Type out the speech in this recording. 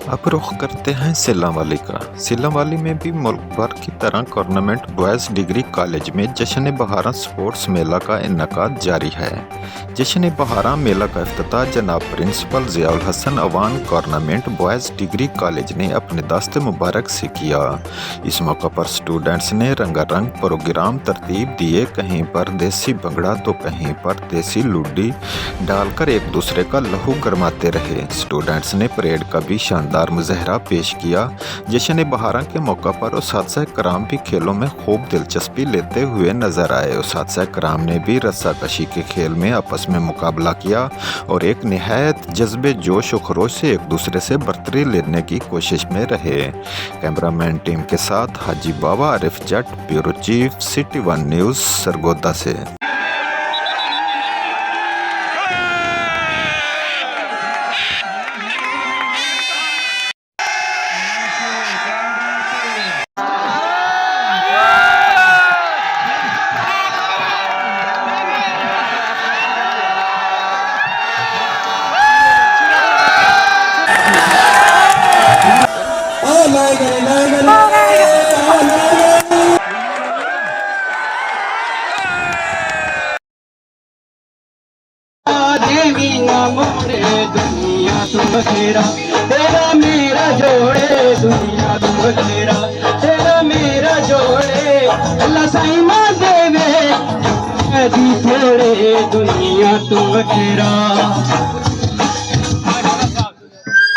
अब रुख करते हैं सिल्लांवाली का। सिल्लांवाली में भी मुल्क भर की तरह गवर्नमेंट बॉयज़ डिग्री कॉलेज में जश्न बहारा स्पोर्ट्स मेला का इन्नेकाद जारी है। जश्न बहारा मेला का इफ्तिताह जनाब principal Ziaul Hasan Awan government boys degree college ने अपने दस्त मुबारक से किया। इस मौका पर स्टूडेंट्स ने रंगारंग प्रोग्राम तरतीब दिए, कहीं पर देसी भंगड़ा तो कहीं पर देसी लुड्डी डालकर एक दूसरे का लहू गरमाते रहे। स्टूडेंट्स ने परेड का भी शानदार मुज़ाहरा पेश किया। जश्न बहारा के मौका पर उस्ताद कराम भी खेलों में खूब दिलचस्पी लेते हुए नजर आए। उस्ताद कराम ने भी रस्साकशी के खेल में आपस में मुकाबला किया और एक निहायत जज्बे जोश व खरोश से एक दूसरे से बर्तरी लेने की कोशिश में रहे। कैमरामैन टीम के साथ Haji Baba Arif Jatt, bureau chief, city one news, Sargodha से। दुनिया तू बखेरा, तेरा मेरा जोड़े, दुनिया तू बखेरा, तेरा मेरा जोड़े, अल्लाह साईं मां देवे दी थोड़े, दुनिया तू बखेरा।